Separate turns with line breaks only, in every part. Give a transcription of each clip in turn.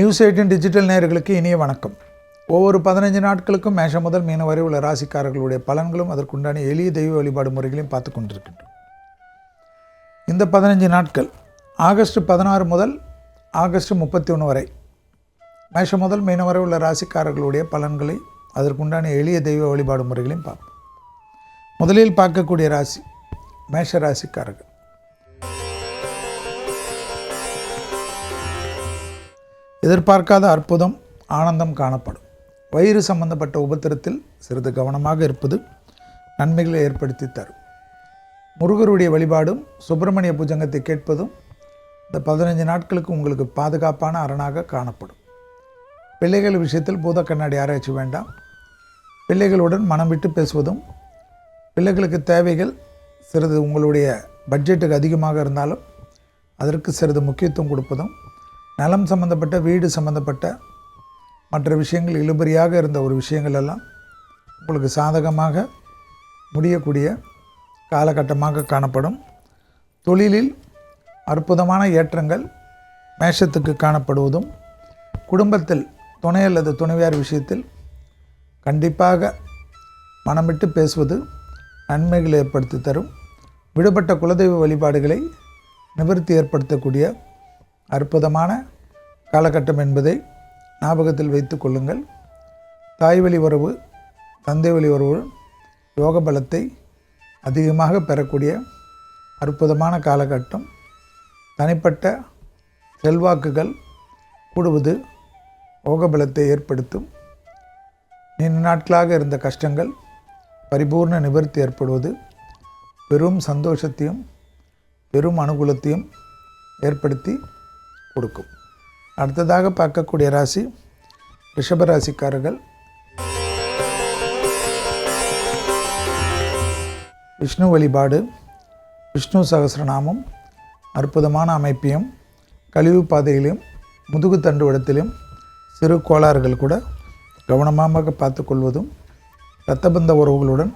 நியூஸ்18 digital நேயர்களுக்கு இனிய வணக்கம். ஒவ்வொரு 15 நாட்களுக்கும் மேஷம் முதல் மீனம் வரை உள்ள ராசிக்காரர்களுடைய பலன்களும் அதற்குண்டான எளிய தெய்வ வழிபாடு முறைகளையும் பார்த்து கொண்டிருக்கின்றோம். இந்த 15 நாட்கள் ஆகஸ்ட் 16 முதல் ஆகஸ்ட் 31 வரை மேஷம் முதல் மீனம் வரை உள்ள ராசிக்காரர்களுடைய பலன்களை அதற்குண்டான எளிய தெய்வ வழிபாடு முறைகளையும் பார்ப்போம். முதலில் பார்க்கக்கூடிய ராசி மேஷ ராசிக்காரர்கள். எதிர்பார்க்காத அற்புதம் ஆனந்தம் காணப்படும். வயிறு சம்பந்தப்பட்ட உபத்திரத்தில் சிறிது கவனமாக இருப்பது நன்மைகளை ஏற்படுத்தி தரும். முருகருடைய வழிபாடும் சுப்பிரமணிய பூஜங்கத்தை கேட்பதும் இந்த 15 நாட்களுக்கு உங்களுக்கு பாதுகாப்பான அரணாக காணப்படும். பிள்ளைகள் விஷயத்தில் பூத கண்ணாடி ஆராய்ச்சி வேண்டாம். பிள்ளைகளுடன் மனம் விட்டு பேசுவதும், பிள்ளைகளுக்கு தேவைகள் சிறிது உங்களுடைய பட்ஜெட்டுக்கு அதிகமாக இருந்தாலும் அதற்கு சிறிது முக்கியத்துவம் கொடுப்பதும், நலம் சம்பந்தப்பட்ட வீடு சம்பந்தப்பட்ட மற்ற விஷயங்கள் இழுபறியாக இருந்த ஒரு விஷயங்கள் எல்லாம் உங்களுக்கு சாதகமாக முடியக்கூடிய காலகட்டமாக காணப்படும். தொழிலில் அற்புதமான ஏற்றங்கள் மேஷத்துக்கு காணப்படுவதும், குடும்பத்தில் துணை அல்லது துணைவியார் விஷயத்தில் கண்டிப்பாக மனமிட்டு பேசுவது நன்மைகளை ஏற்படுத்தி தரும். விடுபட்ட குலதெய்வ வழிபாடுகளை நிவர்த்தி ஏற்படுத்தக்கூடிய அற்புதமான காலகட்டம் என்பதை ஞாபகத்தில் வைத்து கொள்ளுங்கள். தாய் வழி உறவு, தந்தை வழி உறவு யோக பலத்தை அதிகமாக பெறக்கூடிய அற்புதமான காலகட்டம். தனிப்பட்ட செல்வாக்குகள் கூடுவது யோக பலத்தை ஏற்படுத்தும். நீண்ட நாட்களாக இருந்த கஷ்டங்கள் பரிபூர்ண நிவர்த்தி ஏற்படுவது பெரும் சந்தோஷத்தையும் பெரும் அனுகூலத்தையும் ஏற்படுத்தி கொடுக்கும். அடுத்ததாக பார்க்கக்கூடிய ராசி ரிஷபராசிக்காரர்கள். விஷ்ணு வழிபாடு, விஷ்ணு சகஸ்ரநாமம் அற்புதமான அமைப்பையும், கழிவு பாதையிலும் முதுகு தண்டுவடத்திலும் சிறு கோளாறுகள் கூட கவனமாக பார்த்து கொள்வதும், இரத்தபந்த உறவுகளுடன்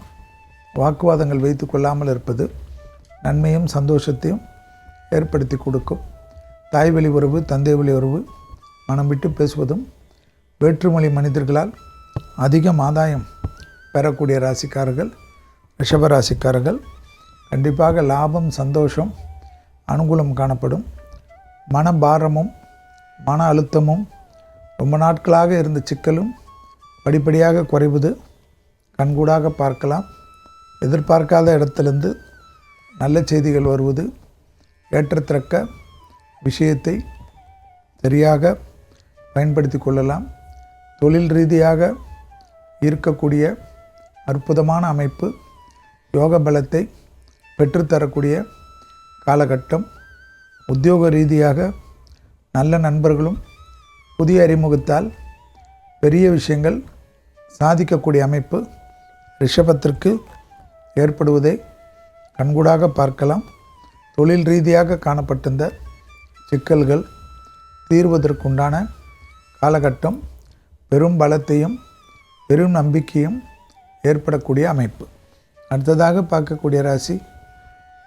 வாக்குவாதங்கள் வைத்து கொள்ளாமல் இருப்பது நன்மையும் சந்தோஷத்தையும் ஏற்படுத்தி கொடுக்கும். தாய் வழி உறவு, தந்தை வழி உறவு மனம் விட்டு பேசுவதும், வேற்றுமொழி மனிதர்களால் அதிகம் ஆதாயம் பெறக்கூடிய ராசிக்காரர்கள் ரிஷபராசிக்காரர்கள். கண்டிப்பாக லாபம், சந்தோஷம், அனுகூலம் காணப்படும். மனபாரமும் மன அழுத்தமும் ரொம்ப நாட்களாக இருந்த சிக்கலும் படிப்படியாக குறைவது கண்கூடாக பார்க்கலாம். எதிர்பார்க்காத இடத்திலிருந்து நல்ல செய்திகள் வருவது, ஏற்றத்திறக்க விஷயத்தை சரியாக பயன்படுத்தி கொள்ளலாம். தொழில் ரீதியாக இருக்கக்கூடிய அற்புதமான அமைப்பு யோக பலத்தை பெற்றுத்தரக்கூடிய காலகட்டம். உத்தியோக ரீதியாக நல்ல நண்பர்களும் புதிய அறிமுகத்தால் பெரிய விஷயங்கள் சாதிக்கக்கூடிய அமைப்பு ரிஷபத்திற்கு ஏற்படுவதை கண்கூடாக பார்க்கலாம். தொழில் ரீதியாக காணப்பட்டிருந்த சிக்கல்கள் தீர்வதற்குண்டான காலகட்டம். பெரும் பலத்தையும் பெரும் நம்பிக்கையும் ஏற்படக்கூடிய அமைப்பு. அடுத்ததாக பார்க்கக்கூடிய ராசி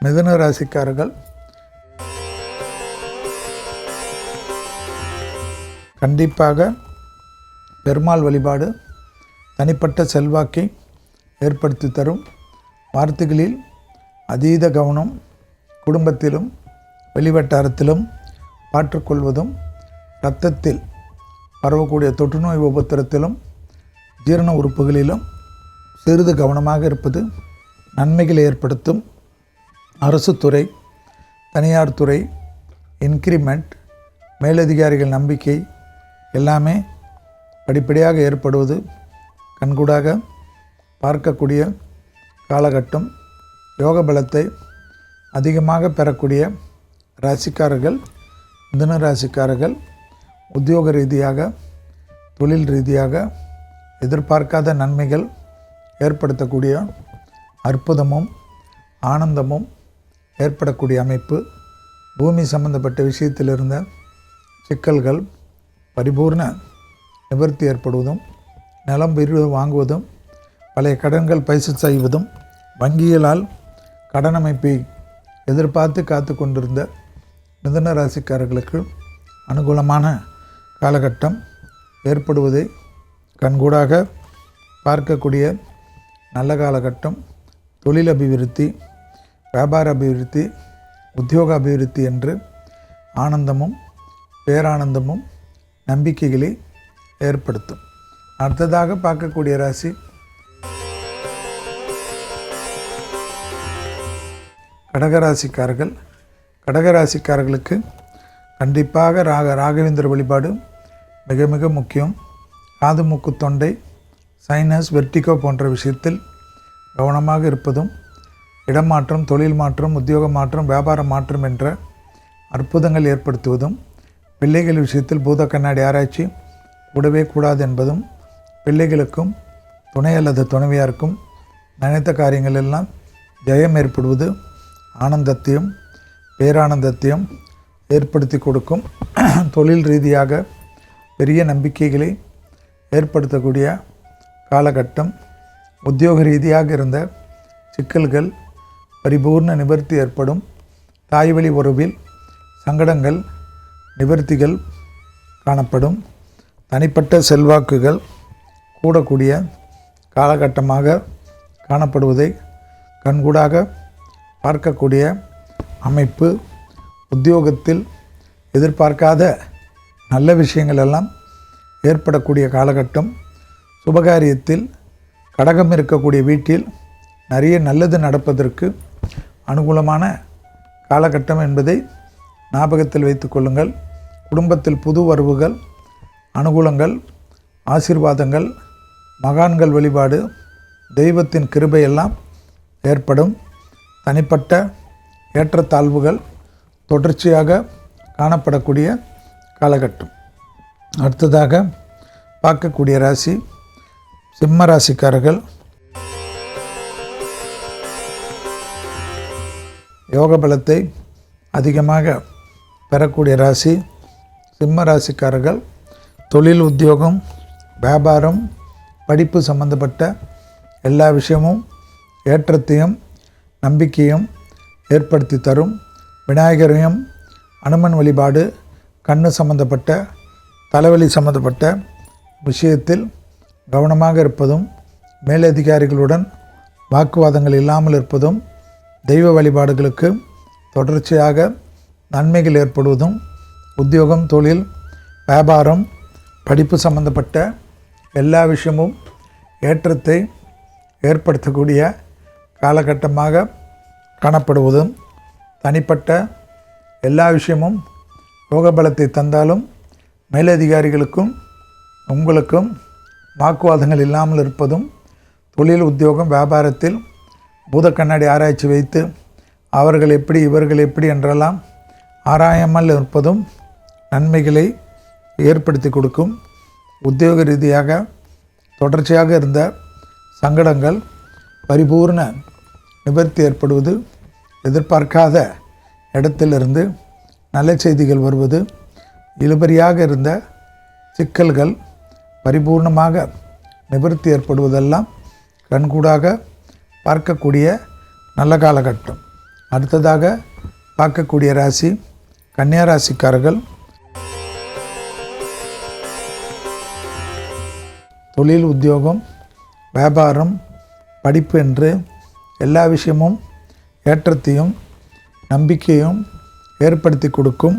மிதுன ராசிக்காரர்கள். கண்டிப்பாக பெருமாள் வழிபாடு தனிப்பட்ட செல்வாக்கை ஏற்படுத்தி தரும். வார்த்தைகளில் அதீத கவனம், குடும்பத்திலும் வெளிவட்டாரத்திலும் பாற்றுக்கொள்வதும், இரத்தத்தில் பரவக்கூடிய தொற்றுநோய் உபத்திரத்திலும் ஜீரண உறுப்புகளிலும் சிறிது கவனமாக இருப்பது நன்மைகளை ஏற்படுத்தும். அரசு துறை, தனியார் துறை, இன்க்ரிமெண்ட், மேலதிகாரிகள் நம்பிக்கை எல்லாமே படிப்படியாக ஏற்படுவது கண்கூடாக பார்க்கக்கூடிய காலகட்டம். யோக பலத்தை அதிகமாக பெறக்கூடிய ராசிக்காரர்கள் மிதுன ராசிக்காரர்கள். உத்தியோக ரீதியாக தொழில் ரீதியாக எதிர்பார்க்காத நன்மைகள் ஏற்படுத்தக்கூடிய அற்புதமும் ஆனந்தமும் ஏற்படக்கூடிய அமைப்பு. பூமி சம்பந்தப்பட்ட விஷயத்தில் இருந்த சிக்கல்கள் பரிபூர்ண நிவர்த்தி ஏற்படுவதும், நிலம் வீடு வாங்குவதும், பழைய கடன்கள் பைசல் செய்வதும், வங்கிகளால் கடன் அமைப்பை எதிர்பார்த்து காத்து கொண்டிருந்த மிதுன ராசிக்காரர்களுக்கு அனுகூலமான காலகட்டம் ஏற்படுவதை கண்கூடாக பார்க்கக்கூடிய நல்ல காலகட்டம். தொழில் அபிவிருத்தி, வியாபார அபிவிருத்தி, உத்தியோக அபிவிருத்தி என்று ஆனந்தமும் பேரானந்தமும் நம்பிக்கைகளை ஏற்படுத்தும். அடுத்ததாக பார்க்கக்கூடிய ராசி கடகராசிக்காரர்கள். கடகராசிக்காரர்களுக்கு கண்டிப்பாக ராகவேந்திர வழிபாடு மிக மிக முக்கியம். காது மூக்கு தொண்டை சைனஸ் வெர்டிகோ போன்ற விஷயத்தில் கவனமாக இருப்பதும், இடமாற்றம், தொழில் மாற்றம், உத்தியோக மாற்றம், வியாபார மாற்றம் என்ற அற்புதங்கள் ஏற்படுத்துவதும், பிள்ளைகள் விஷயத்தில் பூத கண்ணாடி ஆராய்ச்சி கூடவே கூடாது என்பதும், பிள்ளைகளுக்கும் துணை அல்லது துணைவியாருக்கும் நினைத்த காரியங்கள் எல்லாம் ஜெயம் ஏற்படுவது ஆனந்தத்தையும் பேரானந்தத்தையும் ஏற்படுத்தி கொடுக்கும். தொழில் ரீதியாக பெரிய நம்பிக்கைகளை ஏற்படுத்தக்கூடிய காலகட்டம். உத்தியோக ரீதியாக இருந்த சிக்கல்கள் பரிபூர்ண நிவர்த்தி ஏற்படும். தாய்வழி உறவில் சங்கடங்கள் நிவர்த்திகள் காணப்படும். தனிப்பட்ட செல்வாக்குகள் கூடக்கூடிய காலகட்டமாக காணப்படுவதை கண்கூடாக பார்க்கக்கூடிய அமைப்பு. உத்தியோகத்தில் எதிர்பார்க்காத நல்ல விஷயங்கள் எல்லாம் ஏற்படக்கூடிய காலகட்டம். சுபகாரியத்தில் கடகம் இருக்கக்கூடிய வீட்டில் நிறைய நல்லது நடப்பதற்கு அனுகூலமான காலகட்டம் என்பதை ஞாபகத்தில் வைத்து கொள்ளுங்கள். குடும்பத்தில் புது வரவுகள், அனுகூலங்கள், ஆசீர்வாதங்கள், மகான்கள் வழிபாடு, தெய்வத்தின் கிருபையெல்லாம் ஏற்படும். தனிப்பட்ட ஏற்றத்தாழ்வுகள் தொடர்ச்சியாக காணப்படக்கூடிய காலகட்டம். அடுத்ததாக பார்க்கக்கூடிய ராசி சிம்ம ராசிக்காரர்கள். யோக பலத்தை அதிகமாக பெறக்கூடிய ராசி சிம்ம ராசிக்காரர்கள். தொழில், உத்தியோகம், வியாபாரம், படிப்பு சம்பந்தப்பட்ட எல்லா விஷயமும் ஏற்றத்தையும் நம்பிக்கையும் ஏற்படுத்தி தரும். விநாயகரையும் அனுமன் வழிபாடு கண்ணு சம்பந்தப்பட்ட தலைவலி சம்பந்தப்பட்ட விஷயத்தில் கவனமாக இருப்பதும், மேலதிகாரிகளுடன் வாக்குவாதங்கள் இல்லாமல் இருப்பதும், தெய்வ வழிபாடுகளுக்கு தொடர்ச்சியாக நன்மைகள் ஏற்படுவதும், உத்தியோகம், தொழில், வியாபாரம், படிப்பு சம்பந்தப்பட்ட எல்லா விஷயமும் ஏற்றத்தை ஏற்படுத்தக்கூடிய காலகட்டமாக காணப்படுவதும், தனிப்பட்ட எல்லா விஷயமும் யோக பலத்தை தந்தாலும் மேலதிகாரிகளுக்கும் உங்களுக்கும் வாக்குவாதங்கள் இல்லாமல் இருப்பதும், தொழில், உத்தியோகம், வியாபாரத்தில் பூத கண்ணாடி ஆராய்ச்சி வைத்து அவர்கள் எப்படி இவர்கள் எப்படி என்றெல்லாம் ஆராயாமல் இருப்பதும் நன்மைகளை ஏற்படுத்தி கொடுக்கும். உத்தியோக ரீதியாக தொடர்ச்சியாக இருந்த சங்கடங்கள் பரிபூர்ண நிவர்த்தி ஏற்படுவது, எதிர்பார்க்காத இடத்திலிருந்து நல்ல செய்திகள் வருவது, இழுபறியாக இருந்த சிக்கல்கள் பரிபூர்ணமாக நிவர்த்தி ஏற்படுவதெல்லாம் கண்கூடாக பார்க்கக்கூடிய நல்ல காலகட்டம். அடுத்ததாக பார்க்கக்கூடிய ராசி கன்னியா ராசிக்காரர்கள். தொழில், உத்தியோகம், வியாபாரம், படிப்பு என்று எல்லா விஷயமும் ஏற்றத்தையும் நம்பிக்கையும் ஏற்படுத்தி கொடுக்கும்.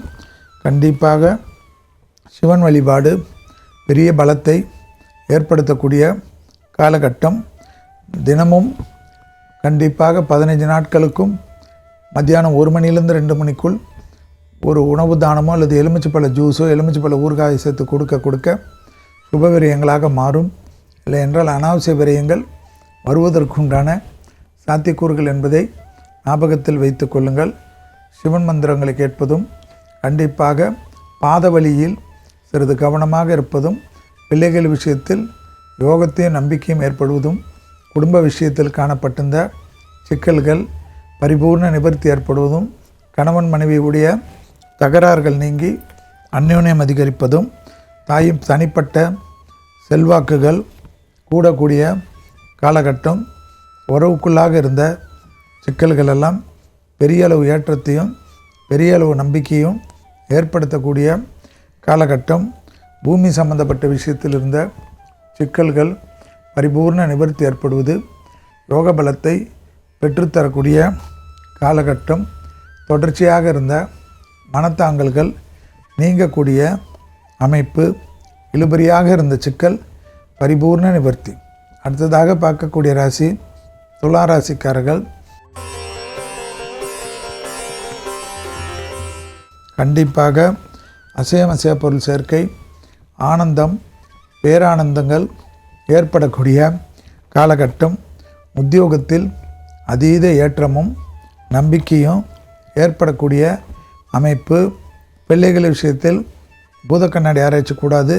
கண்டிப்பாக சிவன் வழிபாடு பெரிய பலத்தை ஏற்படுத்தக்கூடிய காலகட்டம். தினமும் கண்டிப்பாக 15 நாட்களுக்கும் மத்தியானம் 1 மணிலேருந்து 2 மணிக்குள் ஒரு உணவு தானமோ அல்லது எலுமிச்சைப்பழ ஜூஸோ எலுமிச்சைப்பழ ஊறுகாயை சேர்த்து கொடுக்க சுப விரயங்களாக மாறும். இல்லை என்றால் அனாவசிய விரயங்கள் வருவதற்குண்டான சாத்தியக்கூறுகள் என்பதை ஞாபகத்தில் வைத்து கொள்ளுங்கள். சிவன் மந்திரங்களை கேட்பதும், கண்டிப்பாக பாத வழியில் சிறிது கவனமாக இருப்பதும், பிள்ளைகள் விஷயத்தில் யோகத்தையும் நம்பிக்கையும் ஏற்படுவதும், குடும்ப விஷயத்தில் காணப்பட்டிருந்த சிக்கல்கள் பரிபூர்ண நிவர்த்தி ஏற்படுவதும், கணவன் மனைவியுடைய தகராறுகள் நீங்கி அந்யோன்யம் அதிகரிப்பதும், தாயும் தனிப்பட்ட செல்வாக்குகள் கூடக்கூடிய காலகட்டம். உறவுக்குள்ளாக இருந்த சிக்கல்களெல்லாம் பெரிய அளவு ஏற்றத்தையும் பெரிய அளவு நம்பிக்கையும் ஏற்படுத்தக்கூடிய காலகட்டம். பூமி சம்பந்தப்பட்ட விஷயத்தில் இருந்த சிக்கல்கள் பரிபூர்ண நிவர்த்தி ஏற்படுவது, யோக பலத்தை பெற்றுத்தரக்கூடிய காலகட்டம், தொடர்ச்சியாக இருந்த மனத்தாங்கல்கள் நீங்கக்கூடிய அமைப்பு, இழுபறியாக இருந்த சிக்கல் பரிபூர்ண நிவர்த்தி. அடுத்ததாக பார்க்கக்கூடிய ராசி துலா ராசிக்காரர்கள். கண்டிப்பாக அசையமசைய பொருள் சேர்க்கை, ஆனந்தம், பேரானந்தங்கள் ஏற்படக்கூடிய காலகட்டம். உத்தியோகத்தில் அதீத ஏற்றமும் நம்பிக்கையும் ஏற்படக்கூடிய அமைப்பு. பிள்ளைகள் விஷயத்தில் பூத கண்ணாடி ஆராய்ச்சி கூடாது.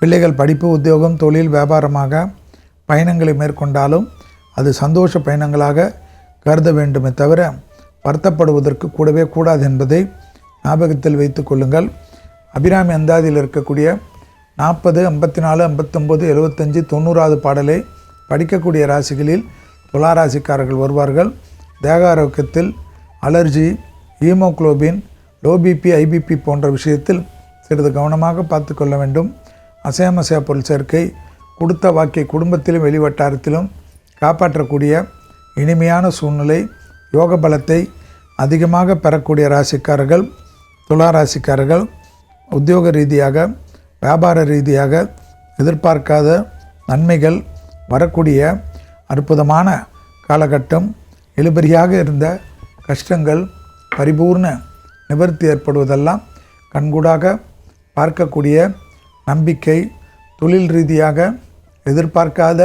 பிள்ளைகள் படிப்பு, உத்தியோகம், தொழில், வியாபாரமாக பயணங்களை மேற்கொண்டாலும் அது சந்தோஷ பயணங்களாக கருத வேண்டுமே தவிர வருத்தப்படுவதற்கு கூடவே கூடாது என்பதை ஞாபகத்தில் வைத்து கொள்ளுங்கள். அபிராமி அந்தாதியில் இருக்கக்கூடிய 40, 54, 59, 75, 90வது பாடலை படிக்கக்கூடிய ராசிகளில் துலா ராசிக்காரர்கள் வருவார்கள். தேக ஆரோக்கியத்தில் allergy, haemoglobin, low BP, high BP போன்ற விஷயத்தில் சிறிது கவனமாக பார்த்து கொள்ள வேண்டும். அசையமசைய பொருள் சேர்க்கை கொடுத்த வாக்கை குடும்பத்திலும் வெளிவட்டாரத்திலும் காப்பாற்றக்கூடிய இனிமையான சூழ்நிலை, யோக பலத்தை அதிகமாக பெறக்கூடிய ராசிக்காரர்கள் துலா ராசிக்காரர்கள். உத்தியோக ரீதியாக, வியாபார ரீதியாக எதிர்பார்க்காத நன்மைகள் வரக்கூடிய அற்புதமான காலகட்டம். இழுபறியாக இருந்த கஷ்டங்கள் பரிபூர்ண நிவர்த்தி ஏற்படுவதெல்லாம் கண்கூடாக பார்க்கக்கூடிய நம்பிக்கை. தொழில் ரீதியாக எதிர்பார்க்காத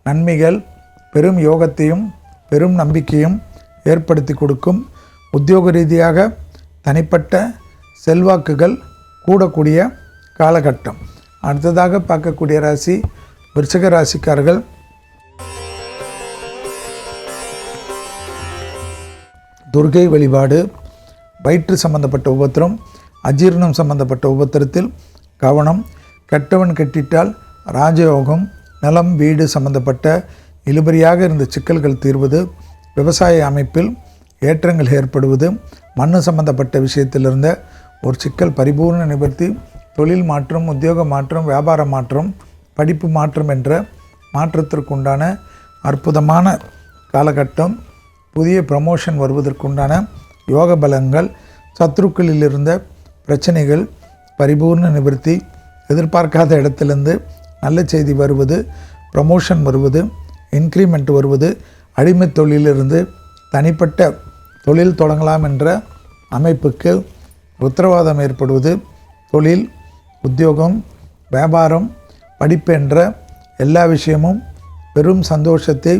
நன்மைகள் பெரும் யோகத்தையும் பெரும் நம்பிக்கையும் ஏற்படுத்தி கொடுக்கும். உத்தியோக ரீதியாக தனிப்பட்ட செல்வாக்குகள் கூடக்கூடிய காலகட்டம். அடுத்ததாக பார்க்கக்கூடிய ராசி விருச்சிக ராசிக்காரர்கள். துர்கை வழிபாடு, வயிற்று சம்பந்தப்பட்ட உபத்திரம், அஜீர்ணம் சம்பந்தப்பட்ட உபத்திரத்தில் கவனம். கெட்டவன் கெட்டிட்டால் ராஜயோகம், நிலம், வீடு சம்பந்தப்பட்ட இழுபறியாக இருந்த சிக்கல்கள் தீர்வது, விவசாய அமைப்பில் ஏற்றங்கள் ஏற்படுவது, மண் சம்பந்தப்பட்ட விஷயத்தில் இருந்த ஒரு சிக்கல் பரிபூர்ண நிவர்த்தி, தொழில் மாற்றம், உத்தியோக மாற்றம், வியாபார மாற்றம், படிப்பு மாற்றம் என்ற மாற்றத்திற்குண்டான அற்புதமான காலகட்டம். புதிய ப்ரமோஷன் வருவதற்குண்டான யோக பலங்கள், சத்ருக்களில் இருந்த பிரச்சனைகள் பரிபூர்ண நிவர்த்தி, எதிர்பார்க்காத இடத்திலிருந்து நல்ல செய்தி வருவது, ப்ரமோஷன் வருவது, இன்க்ரிமெண்ட் வருவது, அடிமை தொழிலிருந்து தனிப்பட்ட தொழில் தொடங்கலாம் என்ற அமைப்புக்கு உத்தரவாதம் ஏற்படுவது, தொழில், உத்தியோகம், வியாபாரம், படிப்பு என்ற எல்லா விஷயமும் பெரும் சந்தோஷத்தை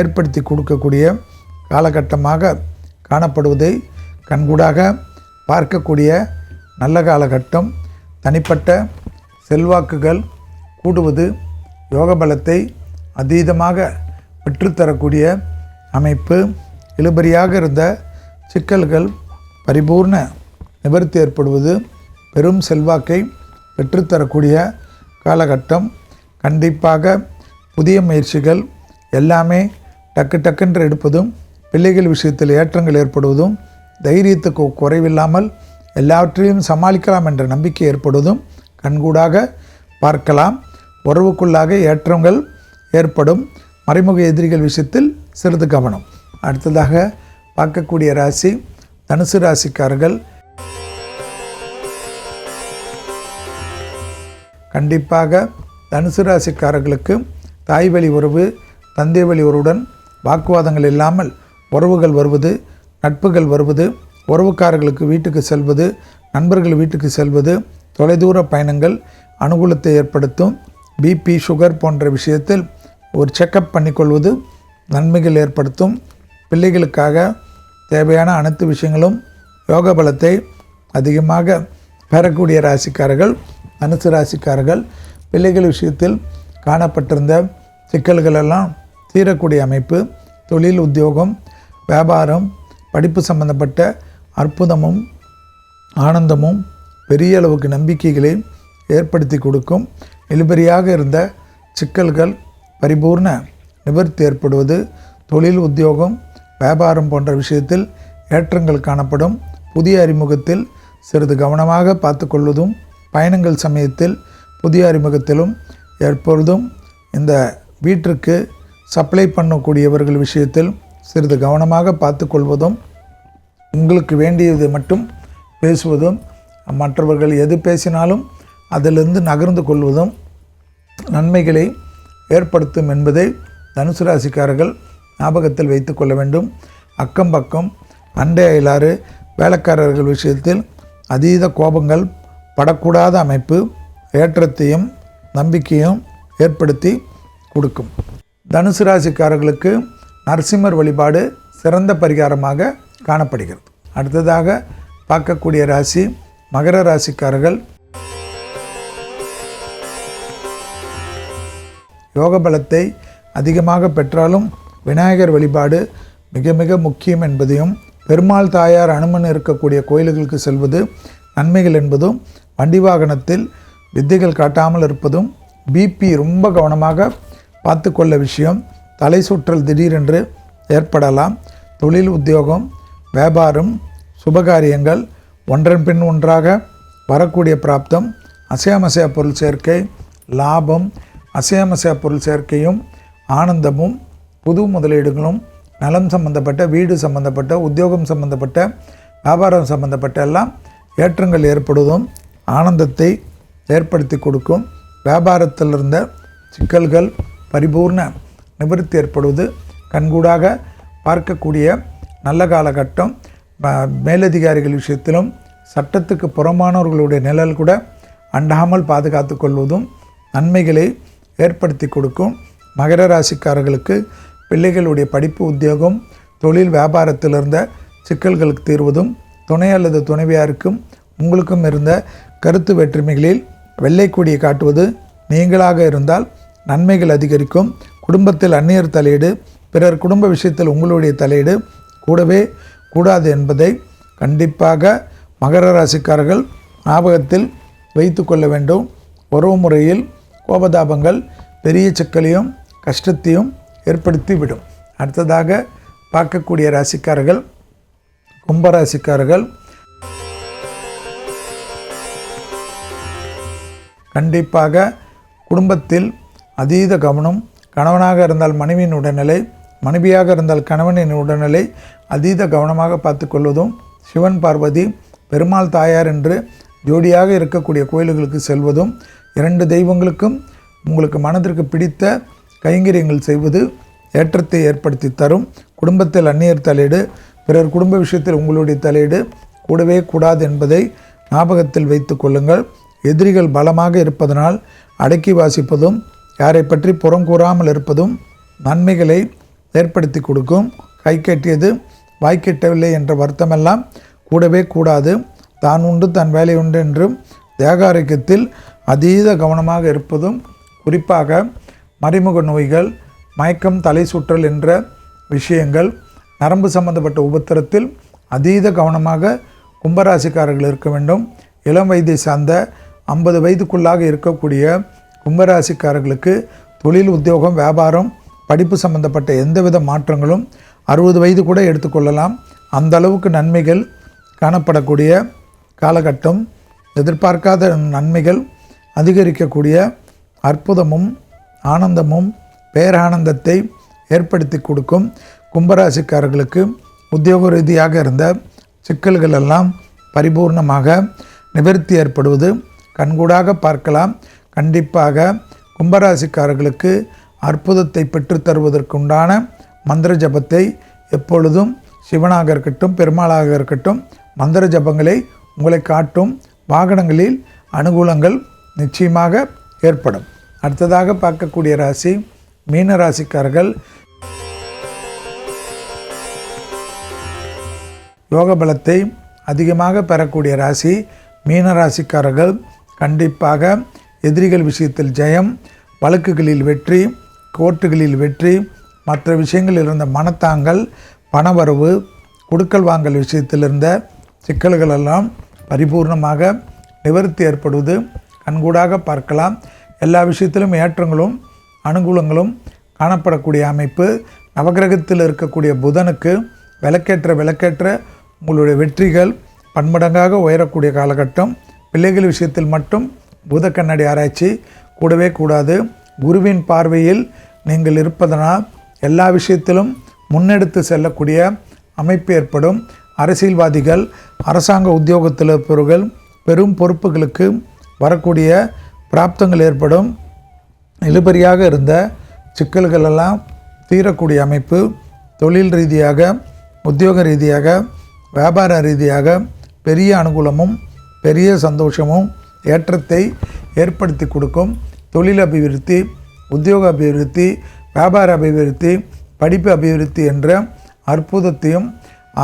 ஏற்படுத்தி கொடுக்கக்கூடிய காலகட்டமாக காணப்படுவதை கண்கூடாக பார்க்கக்கூடிய நல்ல காலகட்டம். தனிப்பட்ட செல்வாக்குகள் கூடுவது, யோக பலத்தை அதீதமாக பெற்றுத்தரக்கூடிய அமைப்பு. இழுபறியாக இருந்த சிக்கல்கள் பரிபூர்ண நிவர்த்தி ஏற்படுவது, பெரும் செல்வாக்கை பெற்றுத்தரக்கூடிய காலகட்டம். கண்டிப்பாக புதிய முயற்சிகள் எல்லாமே டக்கு டக்குன்று எடுப்பதும், பிள்ளைகள் விஷயத்தில் ஏற்றங்கள் ஏற்படுவதும், தைரியத்துக்கு குறைவில்லாமல் எல்லாவற்றையும் சமாளிக்கலாம் என்ற நம்பிக்கை ஏற்படுவதும் கண்கூடாக பார்க்கலாம். உறவுக்குள்ளாக ஏற்றங்கள் ஏற்படும். மறைமுக எதிரிகள் விஷயத்தில் சிறிது கவனம். அடுத்ததாக பார்க்கக்கூடிய ராசி தனுசு ராசிக்காரர்கள். கண்டிப்பாக தனுசு ராசிக்காரர்களுக்கு தாய் வழி உறவு, தந்தை வழி உறவுடன் வாக்குவாதங்கள் இல்லாமல் உறவுகள் வருவது, நட்புகள் வருவது, உறவுக்காரர்களுக்கு வீட்டுக்கு செல்வது, நண்பர்கள் வீட்டுக்கு செல்வது, தொலைதூர பயணங்கள் அனுகூலத்தை ஏற்படுத்தும். பிபி, சுகர் போன்ற விஷயத்தில் ஒரு செக்கப் பண்ணிக்கொள்வது நன்மைகள் ஏற்படுத்தும். பிள்ளைகளுக்காக தேவையான அனைத்து விஷயங்களும் யோக பலத்தை அதிகமாக பெறக்கூடிய ராசிக்காரர்கள் தனுசு ராசிக்காரர்கள். பிள்ளைகள் விஷயத்தில் காணப்பட்டிருந்த சிக்கல்களெல்லாம் தீரக்கூடிய அமைப்பு. தொழில், உத்தியோகம், வியாபாரம், படிப்பு சம்பந்தப்பட்ட அற்புதமும் ஆனந்தமும் பெரிய அளவுக்கு நம்பிக்கைகளை ஏற்படுத்தி கொடுக்கும். இழுபறியாக இருந்த சிக்கல்கள் பரிபூர்ண நிவர்த்தி ஏற்படுவது, தொழில், உத்தியோகம், வியாபாரம் போன்ற விஷயத்தில் ஏற்றங்கள் காணப்படும். புதிய அறிமுகத்தில் சிறிது கவனமாக பார்த்து கொள்வதும், பயணங்கள் சமயத்தில் புதிய அறிமுகத்திலும் எப்பொழுதும் இந்த வீட்டிற்கு சப்ளை பண்ணக்கூடியவர்கள் விஷயத்தில் சிறிது கவனமாக பார்த்து கொள்வதும், உங்களுக்கு வேண்டியது மட்டும் பேசுவதும், மற்றவர்கள் எது பேசினாலும் அதிலிருந்து நகர்ந்து கொள்வதும் நன்மைகளை ஏற்படுத்தும் என்பதை தனுசு ராசிக்காரர்கள் ஞாபகத்தில் வைத்து கொள்ள வேண்டும். அக்கம் பக்கம், அண்டை அயலாறு, வேலைக்காரர்கள் விஷயத்தில் அதீத கோபங்கள் படக்கூடாத அமைப்பு ஏற்றத்தையும் நம்பிக்கையும் ஏற்படுத்தி கொடுக்கும். தனுசு ராசிக்காரர்களுக்கு நரசிம்மர் வழிபாடு சிறந்த பரிகாரமாக காணப்படுகிறது. அடுத்ததாக பார்க்கக்கூடிய ராசி மகர ராசிக்காரர்கள். யோக பலத்தை அதிகமாக பெற்றாலும் விநாயகர் வழிபாடு மிக மிக முக்கியம் என்பதையும், பெருமாள் தாயார் அனுமன் இருக்கக்கூடிய கோயில்களுக்கு செல்வது நன்மைகள் என்பதும், வண்டி வாகனத்தில் வித்தைகள் காட்டாமல் இருப்பதும், பிபி ரொம்ப கவனமாக பார்த்து கொள்ள விஷயம், தலை சுற்றல் திடீரென்று ஏற்படலாம். தொழில், உத்தியோகம், வியாபாரம், சுபகாரியங்கள் ஒன்றன் பின் ஒன்றாக வரக்கூடிய பிராப்தம், அசையாமசையா பொருள் சேர்க்கை, லாபம், அசையாமசையா பொருள் சேர்க்கையும், ஆனந்தமும், புது முதலீடுகளும், நலம் சம்பந்தப்பட்ட, வீடு சம்பந்தப்பட்ட, உத்தியோகம் சம்பந்தப்பட்ட, வியாபாரம் சம்பந்தப்பட்ட எல்லாம் ஏற்றங்கள் ஏற்படுவதும் ஆனந்தத்தை ஏற்படுத்தி கொடுக்கும். வியாபாரத்தில் இருந்த சிக்கல்கள் பரிபூர்ண நிவர்த்தி ஏற்படுவது கண்கூடாக பார்க்கக்கூடிய நல்ல காலகட்டம். மேலதிகாரிகள் விஷயத்திலும் சட்டத்துக்கு புறமானவர்களுடைய நிழல் கூட அண்டாமல் பாதுகாத்து கொள்வதும் நன்மைகளை ஏற்படுத்தி கொடுக்கும். மகர ராசிக்காரர்களுக்கு பிள்ளைகளுடைய படிப்பு, உத்தியோகம், தொழில், வியாபாரத்தில் இருந்த சிக்கல்களுக்கு தீர்வதும், துணை அல்லது துணைவியாருக்கும் உங்களுக்கும் இருந்த கருத்து வேற்றுமைகளில் வெள்ளை கொடியை காட்டுவது நீங்களாக இருந்தால் நன்மைகள் அதிகரிக்கும். குடும்பத்தில் அந்நியர் தலையீடு, பிறர் குடும்ப விஷயத்தில் உங்களுடைய தலையீடு கூடவே கூடாது என்பதை கண்டிப்பாக மகர ராசிக்காரர்கள் ஞாபகத்தில் வைத்து கொள்ள வேண்டும். உறவு முறையில் கோபதாபங்கள் பெரிய சிக்கலையும் கஷ்டத்தையும் ஏற்படுத்தி விடும். அடுத்ததாக பார்க்கக்கூடிய ராசிக்காரர்கள் கும்பராசிக்காரர்கள். கண்டிப்பாக குடும்பத்தில் அதீத கவனம், கணவனாக இருந்தால் மனைவியின் உடல்நிலை, மனைவியாக இருந்தால் கணவனின் உடல்நிலை அதீத கவனமாக பார்த்து கொள்வதும், சிவன் பார்வதி பெருமாள் தாயார் என்று ஜோடியாக இருக்கக்கூடிய கோயில்களுக்கு செல்வதும், 2 தெய்வங்களுக்கும் உங்களுக்கு மனதிற்கு பிடித்த கைங்கரியங்கள் செய்வது ஏற்றத்தை ஏற்படுத்தி தரும். குடும்பத்தில் அந்நியர் தலையீடு, பிறர் குடும்ப விஷயத்தில் உங்களுடைய தலையீடு கூடவே கூடாது என்பதை ஞாபகத்தில் வைத்து கொள்ளுங்கள். எதிரிகள் பலமாக இருப்பதனால் அடக்கி வாசிப்பதும், யாரை பற்றி புறம் கூறாமல் இருப்பதும் நன்மைகளை ஏற்படுத்தி கொடுக்கும். கை கட்டியது வாய் கெட்டவில்லை என்ற வருத்தமெல்லாம் கூடவே கூடாது. தான் உண்டு தன் வேலை உண்டு என்றும் தேக ஆரோக்கியத்தில் அதீத கவனமாக இருப்பதும், குறிப்பாக மறைமுக நோய்கள், மயக்கம், தலை சுற்றல் என்ற விஷயங்கள், நரம்பு சம்பந்தப்பட்ட உபத்திரத்தில் அதீத கவனமாக கும்பராசிக்காரர்கள் இருக்க வேண்டும். இளம் வயதை சார்ந்த 50 வயதுக்குள்ளாக இருக்கக்கூடிய கும்பராசிக்காரர்களுக்கு தொழில், உத்தியோகம், வியாபாரம், படிப்பு சம்பந்தப்பட்ட எந்தவித மாற்றங்களும் 60 வயது கூட எடுத்துக்கொள்ளலாம். அந்த அளவுக்கு நன்மைகள் காணப்படக்கூடிய காலகட்டம். எதிர்பார்க்காத நன்மைகள் அதிகரிக்கக்கூடிய அற்புதமும் ஆனந்தமும் பேரானந்தத்தை ஏற்படுத்தி கொடுக்கும். கும்பராசிக்காரர்களுக்கு உத்தியோக ரீதியாக இருந்த சிக்கல்கள் எல்லாம் பரிபூர்ணமாக நிவர்த்தி ஏற்படுவது கண்கூடாக பார்க்கலாம். கண்டிப்பாக கும்பராசிக்காரர்களுக்கு அற்புதத்தை பெற்றுத்தருவதற்குண்டான மந்திர ஜபத்தை எப்பொழுதும் சிவனாக இருக்கட்டும், பெருமாளாக இருக்கட்டும், மந்திர ஜபங்களை உங்களை காட்டும். வாகனங்களில் அனுகூலங்கள் நிச்சயமாக ஏற்படும். அடுத்ததாக பார்க்கக்கூடிய ராசி மீன ராசிக்காரர்கள். யோக பலத்தை அதிகமாக பெறக்கூடிய ராசி மீன ராசிக்காரர்கள். கண்டிப்பாக எதிரிகள் விஷயத்தில் ஜெயம், வழக்குகளில் வெற்றி, கோர்ட்டுகளில் வெற்றி, மற்ற விஷயங்களில் இருந்த மனத்தாங்கள், பணவரவு, கொடுக்கல் வாங்கல் விஷயத்தில் இருந்த சிக்கல்களெல்லாம் பரிபூர்ணமாக நிவர்த்தி ஏற்படுவது கண்கூடாக பார்க்கலாம். எல்லா விஷயத்திலும் ஏற்றங்களும் அனுகூலங்களும் காணப்படக்கூடிய அமைப்பு. நவகிரகத்தில் இருக்கக்கூடிய புதனுக்கு விளக்கேற்ற உங்களுடைய வெற்றிகள் பன்மடங்காக உயரக்கூடிய காலகட்டம். பிள்ளைகள் விஷயத்தில் மட்டும் பூத கண்ணாடி ஆராய்ச்சி கூடவே கூடாது. குருவின் பார்வையில் நீங்கள் இருப்பதனால் எல்லா விஷயத்திலும் முன்னெடுத்து செல்லக்கூடிய அமைப்பு ஏற்படும். அரசியல்வாதிகள், அரசாங்க உத்தியோகத்தில் இருப்பவர்கள் பெரும் பொறுப்புகளுக்கு வரக்கூடிய பிராப்தங்கள் ஏற்படும். இழுபறியாக இருந்த சிக்கல்களெல்லாம் தீரக்கூடிய அமைப்பு. தொழில் ரீதியாக, உத்தியோக ரீதியாக, வியாபார ரீதியாக பெரிய அனுகூலமும் பெரிய சந்தோஷமும் ஏற்றத்தை ஏற்படுத்தி கொடுக்கும். தொழில் அபிவிருத்தி, உத்தியோக அபிவிருத்தி, வியாபார அபிவிருத்தி, படிப்பு அபிவிருத்தி என்ற அற்புதத்தையும்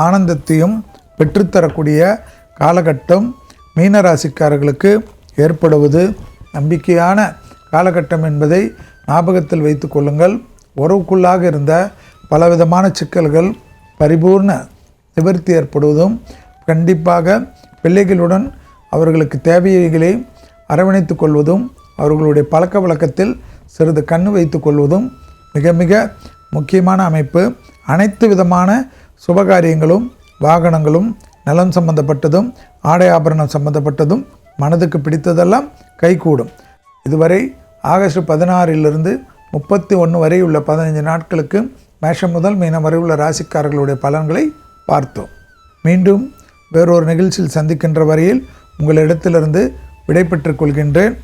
ஆனந்தத்தையும் பெற்றுத்தரக்கூடிய காலகட்டம் மீனராசிக்காரர்களுக்கு ஏற்படுவது நம்பிக்கையான காலகட்டம் என்பதை ஞாபகத்தில் வைத்து கொள்ளுங்கள். உறவுக்குள்ளாக இருந்த பலவிதமான சிக்கல்கள் பரிபூர்ண நிவர்த்தி ஏற்படுவதும், கண்டிப்பாக பிள்ளைகளுடன் அவர்களுக்கு தேவைகளை அரவணைத்து கொள்வதும், அவர்களுடைய பழக்க வழக்கத்தில் சிறிது கண்ணு வைத்து கொள்வதும் மிக மிக முக்கியமான அமைப்பு. அனைத்து விதமான சுபகாரியங்களும், வாகனங்களும், நலம் சம்பந்தப்பட்டதும், ஆடை ஆபரணம் சம்பந்தப்பட்டதும் மனதுக்கு பிடித்ததெல்லாம் கைகூடும். இதுவரை ஆகஸ்ட் 16 31 வரை உள்ள 15 நாட்களுக்கு மேஷம் முதல் மீனம் வரை உள்ள ராசிக்காரர்களுடைய பலன்களை பார்த்தோம். மீண்டும் வேறொரு நிகழ்ச்சியில் சந்திக்கின்ற வரையில் உங்களிடத்திலிருந்து விடை பெற்றுக் கொள்கின்றேன்.